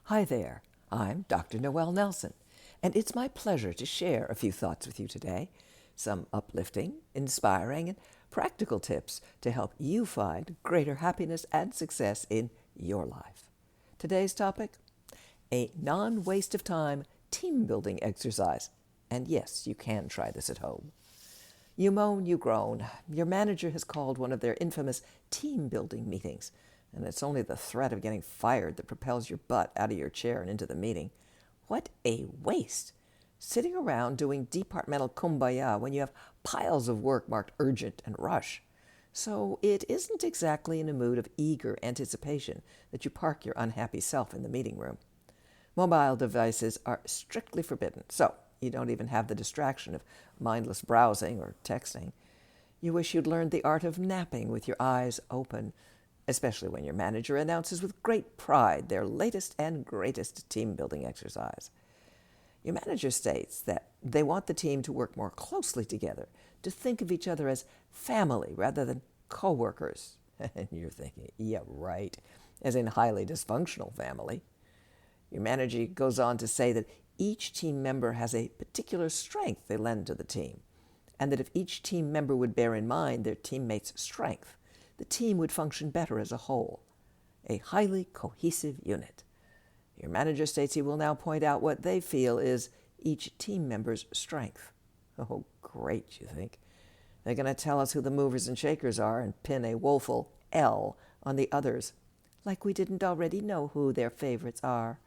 Hi there, I'm Dr. Noel Nelson, and it's my pleasure to share a few thoughts with you today, some uplifting, inspiring, and practical tips to help you find greater happiness and success in your life. Today's topic, a non-waste of time team building exercise. And yes, you can try this at home. You moan, you groan. Your manager has called one of their infamous team building meetings, and it's only the threat of getting fired that propels your butt out of your chair and into the meeting. What a waste! Sitting around doing departmental kumbaya when you have piles of work marked urgent and rush. So it isn't exactly in a mood of eager anticipation that you park your unhappy self in the meeting room. Mobile devices are strictly forbidden, so you don't even have the distraction of mindless browsing or texting. You wish you'd learned the art of napping with your eyes open, especially when your manager announces with great pride their latest and greatest team-building exercise. Your manager states that they want the team to work more closely together, to think of each other as family rather than co-workers. And you're thinking, yeah, right, as in highly dysfunctional family. Your manager goes on to say that each team member has a particular strength they lend to the team, and that if each team member would bear in mind their teammates' strength, the team would function better as a whole, a highly cohesive unit. Your manager states he will now point out what they feel is each team member's strength. Oh, great, you think. They're going to tell us who the movers and shakers are and pin a woeful L on the others, like we didn't already know who their favorites are.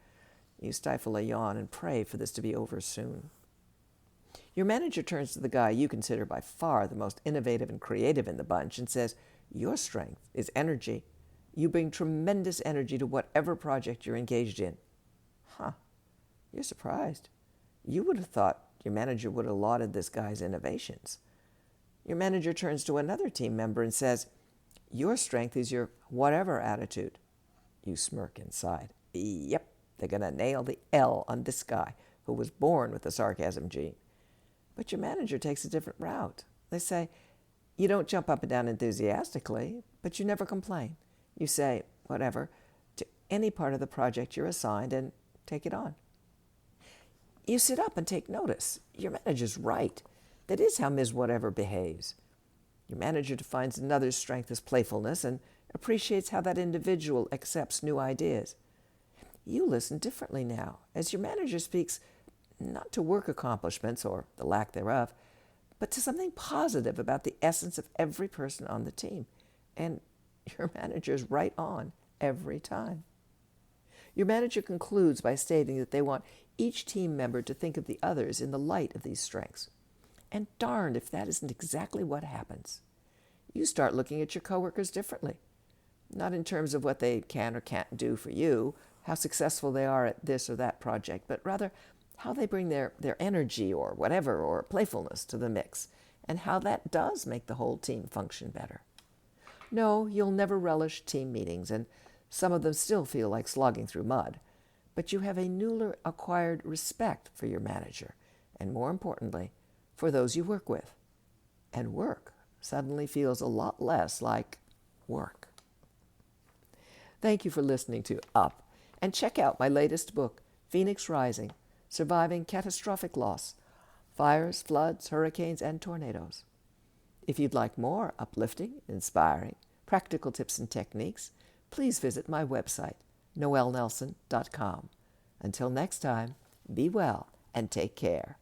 You stifle a yawn and pray for this to be over soon. Your manager turns to the guy you consider by far the most innovative and creative in the bunch and says, your strength is energy. You bring tremendous energy to whatever project you're engaged in. Huh. You're surprised. You would have thought your manager would have lauded this guy's innovations. Your manager turns to another team member and says, your strength is your whatever attitude. You smirk inside. Yep. They're going to nail the L on this guy who was born with the sarcasm gene. But your manager takes a different route. They say, you don't jump up and down enthusiastically, but you never complain. You say, whatever, to any part of the project you're assigned and take it on. You sit up and take notice. Your manager's right. That is how Ms. Whatever behaves. Your manager defines another's strength as playfulness and appreciates how that individual accepts new ideas. You listen differently now, as your manager speaks not to work accomplishments or the lack thereof, but to something positive about the essence of every person on the team. And your manager's right on every time. Your manager concludes by stating that they want each team member to think of the others in the light of these strengths. And darned if that isn't exactly what happens. You start looking at your coworkers differently, not in terms of what they can or can't do for you, how successful they are at this or that project, but rather how they bring their energy or whatever or playfulness to the mix, and how that does make the whole team function better. No, you'll never relish team meetings, and some of them still feel like slogging through mud, but you have a newly acquired respect for your manager, and more importantly, for those you work with. And work suddenly feels a lot less like work. Thank you for listening to Up. And check out my latest book, Phoenix Rising, Surviving Catastrophic Loss, Fires, Floods, Hurricanes, and Tornadoes. If you'd like more uplifting, inspiring, practical tips and techniques, please visit my website, noelnelson.com. Until next time, be well and take care.